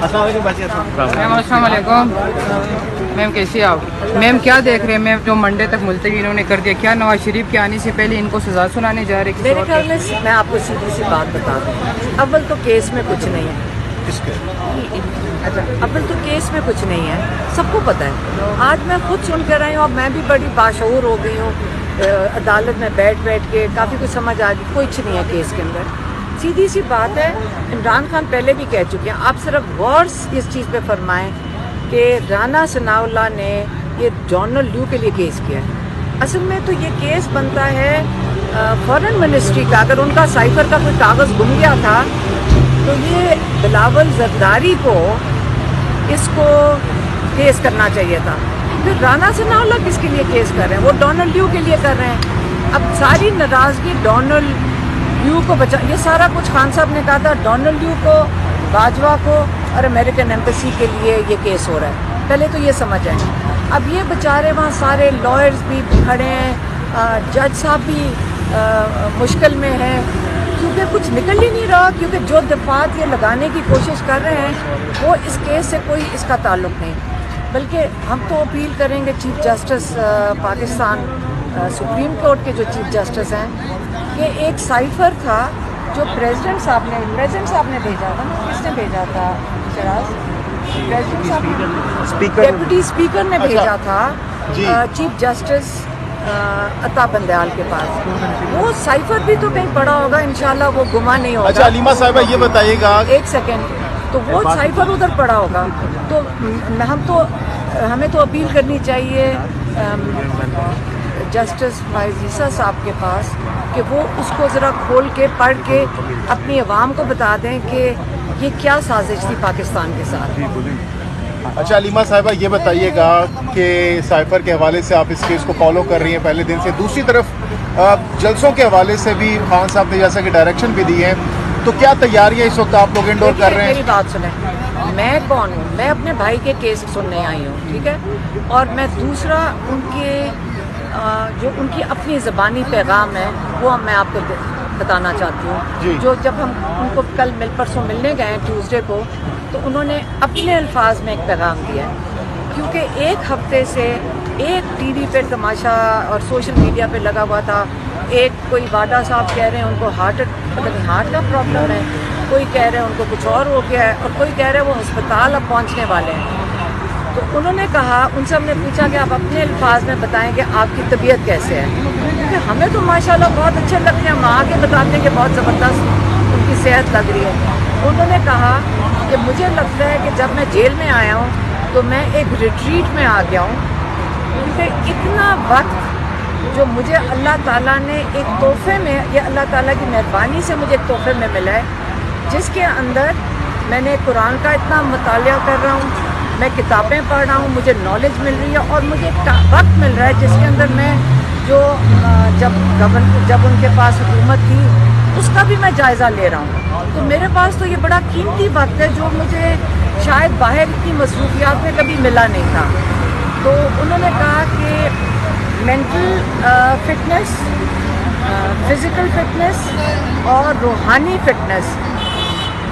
السلام علیکم میم، کیسی آپ؟ میم کیا دیکھ رہے ہیں میم جو منڈے تک ملتوی انہوں نے کر دیا؟ کیا نواز شریف کے آنے سے پہلے ان کو سزا سنانے جا رہے؟ میرے خیال میں آپ کو سیدھی سی بات بتا دوں، اول تو کیس میں کچھ نہیں ہے. اول تو کیس میں کچھ نہیں ہے، سب کو پتہ ہے. آج میں خود سن کر آئی ہوں، اب میں بھی بڑی باشعور ہو گئی ہوں. عدالت میں بیٹھ کے کافی کچھ سمجھ آ گئی. کچھ نہیں ہے کیس کے اندر. سیدھی سی بات ہے، عمران خان پہلے بھی کہہ چکے ہیں. آپ صرف غور اس چیز پہ فرمائیں کہ رانا ثناء اللہ نے یہ ڈونلڈ لیو کے لیے کیس کیا ہے. اصل میں تو یہ کیس بنتا ہے فارن منسٹری کا. اگر ان کا سائفر کا کوئی کاغذ گم گیا تھا تو یہ بلاول زرداری کو اس کو کیس کرنا چاہیے تھا. پھر رانا ثناء اللہ کس کے لیے کیس کر رہے ہیں؟ وہ ڈونلڈ لیو کے لیے کر رہے ہیں. اب ساری ناراضگی ڈونلڈ لیو کو بچا، یہ سارا کچھ خان صاحب نے کہا تھا ڈونلڈ لیو کو، باجوہ کو اور امریکن ایمبیسی کے لیے یہ کیس ہو رہا ہے. پہلے تو یہ سمجھ آئیں. اب یہ بیچارے وہاں سارے لائرز بھی کھڑے ہیں، جج صاحب بھی مشکل میں ہیں کیونکہ کچھ نکل ہی نہیں رہا. کیونکہ جو دفعات یہ لگانے کی کوشش کر رہے ہیں وہ اس کیس سے کوئی اس کا تعلق نہیں. بلکہ ہم تو اپیل کریں گے chief justice Pakistan supreme court کے جو چیف جسٹس ہیں کہ ایک سائفر تھا جو پریزیڈنٹ صاحب نے بھیجا تھا. کس نے بھیجا تھا شراز؟ پریزیڈنٹ صاحب، ڈیپٹی اسپیکر نے بھیجا تھا چیف جسٹس عطا بندیال کے پاس. وہ سائفر بھی تو کہیں پڑا ہوگا، انشاءاللہ وہ گما نہیں ہوگا. اچھا علیمہ صاحبہ یہ بتائیے گا، ایک سیکنڈ، تو وہ سائفر ادھر پڑا ہوگا. تو ہمیں تو اپیل کرنی چاہیے جسٹس فائز عیسیٰ صاحب کے پاس کہ وہ اس کو ذرا کھول کے پڑھ کے اپنی عوام کو بتا دیں کہ یہ کیا سازش تھی پاکستان کے ساتھ. اچھا علیمہ صاحبہ یہ بتائیے گا کہ سائفر کے حوالے سے آپ اس کیس کو فالو کر رہی ہیں پہلے دن سے. دوسری طرف جلسوں کے حوالے سے بھی خان صاحب نے جیسا کہ ڈائریکشن بھی دی ہے، تو کیا تیاریاں اس وقت آپ لوگ انڈور کر رہے ہیں؟ میری بات سنیں، میں کون ہوں؟ میں اپنے بھائی کے کیس سننے آئی ہوں، ٹھیک ہے. اور میں دوسرا ان کے جو ان کی اپنی زبانی پیغام ہے وہ میں آپ کو بتانا چاہتی ہوں. جو جب ہم ان کو کل پرسوں ملنے گئے ٹیوزڈے کو، تو انہوں نے اپنے الفاظ میں ایک پیغام دیا ہے. کیونکہ ایک ہفتے سے ایک ٹی وی پہ تماشا اور سوشل میڈیا پہ لگا ہوا تھا. ایک کوئی واڈا صاحب کہہ رہے ہیں ان کو ہارٹ کا پرابلم ہے، کوئی کہہ رہے ہیں ان کو کچھ اور ہو گیا ہے، اور کوئی کہہ رہے ہیں وہ ہسپتال اب پہنچنے والے ہیں. تو انہوں نے کہا، ان سے ہم نے پوچھا کہ آپ اپنے الفاظ میں بتائیں کہ آپ کی طبیعت کیسے ہے. کیونکہ ہمیں تو ماشاءاللہ بہت اچھے لگتے ہیں، ہم آ کے بتاتے ہیں کہ بہت زبردست ان کی صحت لگ رہی ہے. انہوں نے کہا کہ مجھے لگتا ہے کہ جب میں جیل میں آیا ہوں تو میں ایک ریٹریٹ میں آ گیا ہوں. کیونکہ اتنا وقت جو مجھے اللہ تعالیٰ نے ایک تحفے میں، یہ اللہ تعالیٰ کی مہربانی سے مجھے ایک تحفے میں ملا ہے، جس کے اندر میں نے قرآن کا اتنا مطالعہ کر رہا ہوں، میں کتابیں پڑھ رہا ہوں، مجھے نالج مل رہی ہے، اور مجھے ایک وقت مل رہا ہے جس کے اندر میں جو جب ان کے پاس حکومت تھی اس کا بھی میں جائزہ لے رہا ہوں. تو میرے پاس تو یہ بڑا قیمتی وقت ہے جو مجھے شاید باہر اتنی مصروفیات میں کبھی ملا نہیں تھا. تو انہوں نے کہا کہ مینٹل فٹنس، فزیکل فٹنس اور روحانی فٹنس،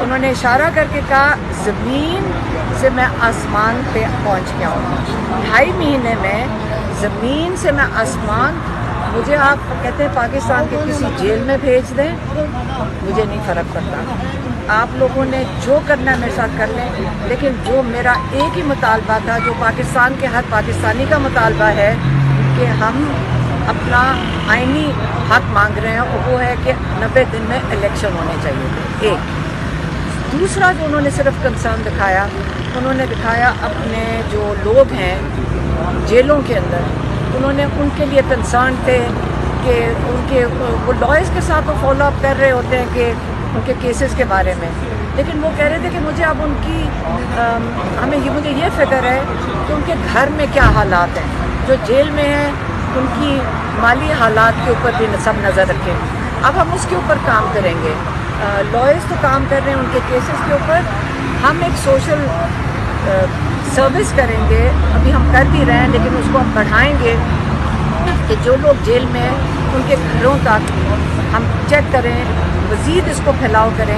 انہوں نے اشارہ کر کے کہا زمین سے میں آسمان پہ پہنچ گیا ہوں. 2.5 مہینے میں زمین سے میں آسمان. مجھے آپ کہتے ہیں پاکستان کے کسی جیل میں بھیج دیں، مجھے نہیں فرق پڑتا. آپ لوگوں نے جو کرنا ہے میرے ساتھ کر لیں، لیکن جو میرا ایک ہی مطالبہ تھا، جو پاکستان کے ہر پاکستانی کا مطالبہ ہے کہ ہم اپنا آئینی حق مانگ رہے ہیں، اور وہ ہے کہ 90 دن میں الیکشن ہونے چاہیے. ایک دوسرا جو انہوں نے صرف کنسرن دکھایا، انہوں نے دکھایا اپنے جو لوگ ہیں جیلوں کے اندر، انہوں نے ان کے لیے کنسرن تھے کہ ان کے وہ لائرز کے ساتھ وہ فالو اپ کر رہے ہوتے ہیں کہ ان کے کیسز کے بارے میں. لیکن وہ کہہ رہے تھے کہ مجھے اب ان کی مجھے یہ فکر ہے کہ ان کے گھر میں کیا حالات ہیں. جو جیل میں ہیں ان کی مالی حالات کے اوپر بھی سب نظر رکھیں. اب ہم اس کے اوپر کام کریں گے. لائرز تو کام کر رہے ہیں ان کے کیسز کے اوپر. ہم ایک سوشل سروس کریں گے، ابھی ہم کر بھی رہے ہیں، لیکن اس کو ہم بڑھائیں گے کہ جو لوگ جیل میں ہیں ان کے گھروں تک ہم چیک کریں، مزید اس کو پھیلاؤ کریں